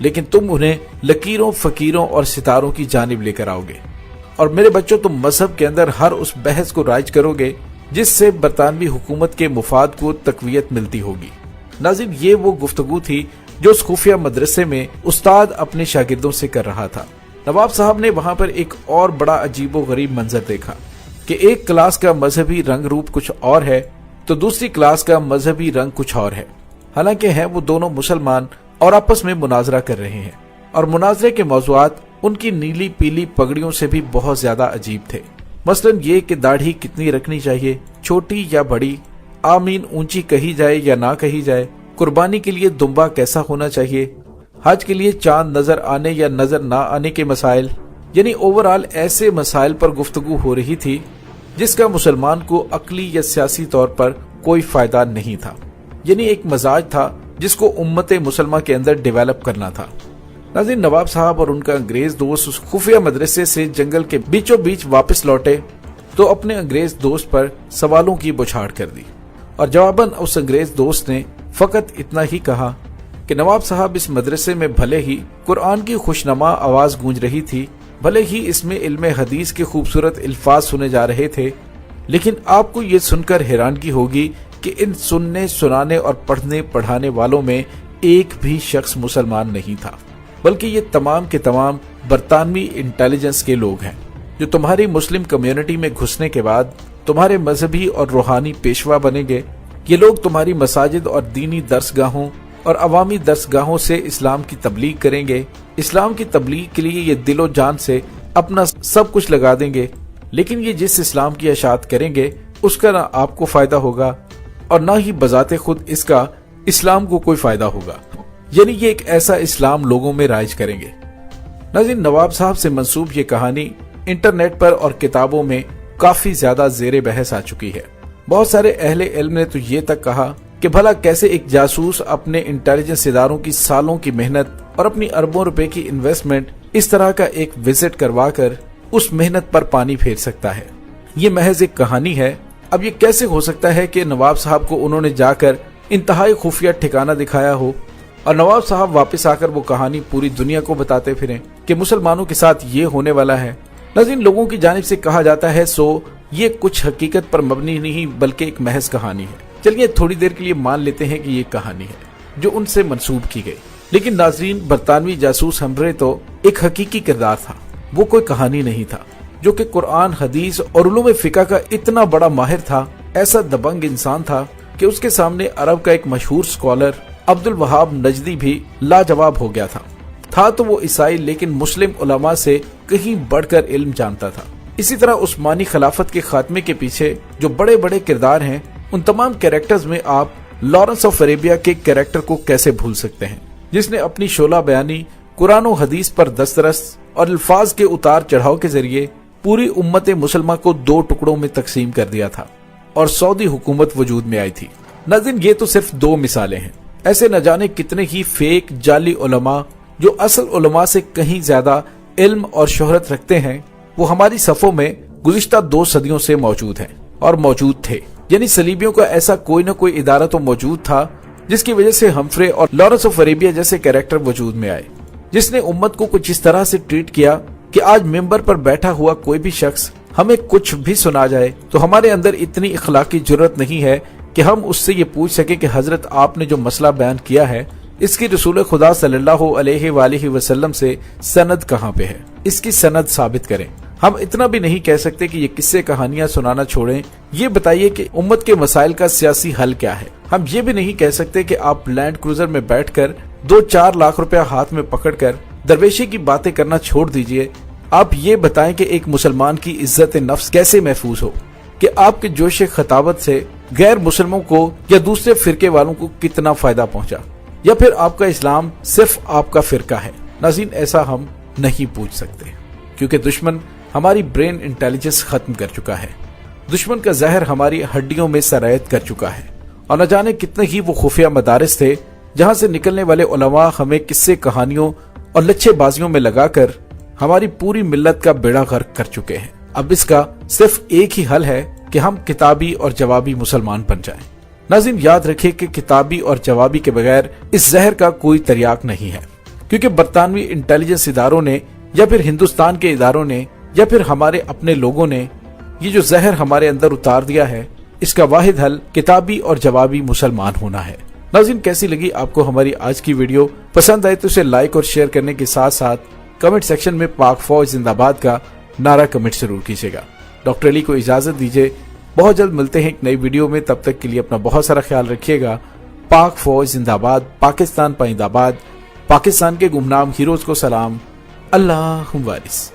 لیکن تم انہیں لکیروں، فقیروں اور ستاروں کی جانب لے کر آؤ گے، اور میرے بچوں تم مذہب کے اندر ہر اس بحث کو رائج کرو گے جس سے برطانوی حکومت کے مفاد کو تقویت ملتی ہوگی۔ ناظرین، یہ وہ گفتگو تھی جو اس خفیہ مدرسے میں استاد اپنے شاگردوں سے کر رہا تھا۔ نواب صاحب نے وہاں پر ایک اور بڑا عجیب و غریب منظر دیکھا کہ ایک کلاس کا مذہبی رنگ روپ کچھ اور ہے تو دوسری کلاس کا مذہبی رنگ کچھ اور ہے، حالانکہ ہیں وہ دونوں مسلمان اور آپس میں مناظرہ کر رہے ہیں، اور مناظرے کے موضوعات ان کی نیلی پیلی پگڑیوں سے بھی بہت زیادہ عجیب تھے۔ مثلا یہ کہ داڑھی کتنی رکھنی چاہیے، چھوٹی یا بڑی، آمین اونچی کہی جائے یا نہ کہی جائے، قربانی کے لیے دمبا کیسا ہونا چاہیے، حج کے لیے چاند نظر آنے یا نظر نہ آنے کے مسائل، یعنی اوورآل ایسے مسائل پر گفتگو ہو رہی تھی جس کا مسلمان کو عقلی یا سیاسی طور پر کوئی فائدہ نہیں تھا، یعنی ایک مزاج تھا جس کو امت مسلمہ کے اندر ڈیویلپ کرنا تھا۔ ناظرین، نواب صاحب اور ان کا انگریز دوست اس خفیہ مدرسے سے جنگل کے بیچوں بیچ واپس لوٹے تو اپنے انگریز دوست پر سوالوں کی بوچھاڑ کر دی، اور جواباً اس انگریز دوست نے فقط اتنا ہی کہا کہ نواب صاحب، اس مدرسے میں بھلے ہی قرآن کی خوشنما آواز گونج رہی تھی، بھلے ہی اس میں علم حدیث کے خوبصورت الفاظ سنے جا رہے تھے، لیکن آپ کو یہ سن کر حیرانگی ہوگی کہ ان سننے، سنانے اور پڑھنے پڑھانے والوں میں ایک بھی شخص مسلمان نہیں تھا، بلکہ یہ تمام کے تمام برطانوی انٹیلیجنس کے لوگ ہیں جو تمہاری مسلم کمیونٹی میں گھسنے کے بعد تمہارے مذہبی اور روحانی پیشوا بنیں گے۔ یہ لوگ تمہاری مساجد اور دینی درسگاہوں اور عوامی درسگاہوں سے اسلام کی تبلیغ کریں گے، اسلام کی تبلیغ کے لیے یہ دل و جان سے اپنا سب کچھ لگا دیں گے، لیکن یہ جس اسلام کی اشاعت کریں گے اس کا نہ آپ کو فائدہ ہوگا اور نہ ہی بذات خود اس کا اسلام کو کوئی فائدہ ہوگا، یعنی یہ ایک ایسا اسلام لوگوں میں رائج کریں گے۔ ناظرین، نواب صاحب سے منسوب یہ کہانی انٹرنیٹ پر اور کتابوں میں کافی زیادہ زیر بحث آ چکی ہے۔ بہت سارے اہل علم نے تو یہ تک کہا کہ بھلا کیسے ایک جاسوس اپنے انٹیلیجنس اداروں کی سالوں کی محنت اور اپنی اربوں روپے کی انویسٹمنٹ اس طرح کا ایک وزٹ کروا کر اس محنت پر پانی پھیر سکتا ہے۔ یہ محض ایک کہانی ہے۔ اب یہ کیسے ہو سکتا ہے کہ نواب صاحب کو انہوں نے جا کر انتہائی خفیہ ٹھکانہ دکھایا ہو اور نواب صاحب واپس آ کر وہ کہانی پوری دنیا کو بتاتے پھریں کہ مسلمانوں کے ساتھ یہ ہونے والا ہے؟ ناظرین، لوگوں کی جانب سے کہا جاتا ہے سو یہ کچھ حقیقت پر مبنی نہیں بلکہ ایک محض کہانی ہے۔ چلیے تھوڑی دیر کے لیے مان لیتے ہیں کہ یہ کہانی ہے جو ان سے منسوب کی گئی، لیکن ناظرین، برطانوی جاسوس ہمبرے تو ایک حقیقی کردار تھا، وہ کوئی کہانی نہیں تھا، جو کہ قرآن، حدیث اور علوم فقہ کا اتنا بڑا ماہر تھا، ایسا دبنگ انسان تھا کہ اس کے سامنے عرب کا ایک مشہور سکولر عبد الوہاب نجدی بھی لاجواب ہو گیا تھا تو وہ عیسائی لیکن مسلم علماء سے کہیں بڑھ کر علم جانتا تھا۔ اسی طرح عثمانی خلافت کے خاتمے کے پیچھے جو بڑے بڑے کردار ہیں، ان تمام کیریکٹرز میں آپ لارنس آف عربیہ کے کیریکٹر کو کیسے بھول سکتے ہیں، جس نے اپنی شعلہ بیانی، قرآن و حدیث پر دسترس اور الفاظ کے اتار چڑھاؤ کے ذریعے پوری امت مسلمہ کو دو ٹکڑوں میں تقسیم کر دیا تھا اور سعودی حکومت وجود میں آئی تھی۔ ناظرین، یہ تو صرف دو مثالیں ہیں، ایسے نہ جانے کتنے ہی فیک جعلی علماء جو اصل علماء سے کہیں زیادہ علم اور شہرت رکھتے ہیں، وہ ہماری صفوں میں گزشتہ 2 صدیوں سے موجود ہیں اور موجود تھے۔ یعنی صلیبیوں کا ایسا کوئی نہ کوئی ادارہ تو موجود تھا جس کی وجہ سے ہمفرے اور لارنس آف عربیہ جیسے کیریکٹر وجود میں آئے، جس نے امت کو کچھ اس طرح سے ٹریٹ کیا کہ آج ممبر پر بیٹھا ہوا کوئی بھی شخص ہمیں کچھ بھی سنا جائے تو ہمارے اندر اتنی اخلاقی جرت نہیں ہے کہ ہم اس سے یہ پوچھ سکیں کہ حضرت آپ نے جو مسئلہ بیان کیا ہے اس کی رسول خدا صلی اللہ علیہ وآلہ وسلم سے سند کہاں پہ ہے، اس کی سند ثابت کریں۔ ہم اتنا بھی نہیں کہہ سکتے کہ یہ قصے کہانیاں سنانا چھوڑیں، یہ بتائیے کہ امت کے مسائل کا سیاسی حل کیا ہے۔ ہم یہ بھی نہیں کہہ سکتے کہ آپ لینڈ کروزر میں بیٹھ کر 2-4 لاکھ روپیہ ہاتھ میں پکڑ کر درویشی کی باتیں کرنا چھوڑ دیجئے۔ آپ یہ بتائیں کہ ایک مسلمان کی عزت نفس کیسے محفوظ ہو، کہ آپ کے جوش خطابت سے غیر مسلموں کو یا دوسرے فرقے والوں کو کتنا فائدہ پہنچا، یا پھر آپ کا اسلام صرف آپ کا فرقہ ہے۔ ناظرین، ایسا ہم نہیں پوچھ سکتے کیونکہ دشمن ہماری برین انٹیلیجنس ختم کر چکا ہے، دشمن کا زہر ہماری ہڈیوں میں سرایت کر چکا ہے، اور نہ جانے کتنے ہی وہ خفیہ مدارس تھے جہاں سے نکلنے والے علماء ہمیں قصے کہانیوں اور لچھے بازیوں میں لگا کر ہماری پوری ملت کا بیڑا غرق کر چکے ہیں۔ اب اس کا صرف ایک ہی حل ہے کہ ہم کتابی اور جوابی مسلمان بن جائیں۔ ناظرین، یاد رکھیں کہ کتابی اور جوابی کے بغیر اس زہر کا کوئی تریاق نہیں ہے۔ کیونکہ برطانوی انٹیلیجنس اداروں نے یا پھر ہندوستان کے اداروں نے یا پھر ہمارے اپنے لوگوں نے یہ جو زہر ہمارے اندر اتار دیا ہے، اس کا واحد حل کتابی اور جوابی مسلمان ہونا ہے۔ ناظرین، کیسی لگی آپ کو ہماری آج کی ویڈیو؟ پسند آئے تو اسے لائک اور شیئر کرنے کے ساتھ ساتھ کمنٹ سیکشن میں پاک فوج زندہ باد کا نعرہ کمنٹ ضرور کیجیے گا۔ ڈاکٹر علی کو اجازت دیجیے، بہت جلد ملتے ہیں ایک نئی ویڈیو میں، تب تک کے لیے اپنا بہت سارا خیال رکھیے گا۔ پاک فوج زندہ باد، پاکستان پائندہ باد، پاکستان کے گمنام ہیروز کو سلام، اللہ وارث۔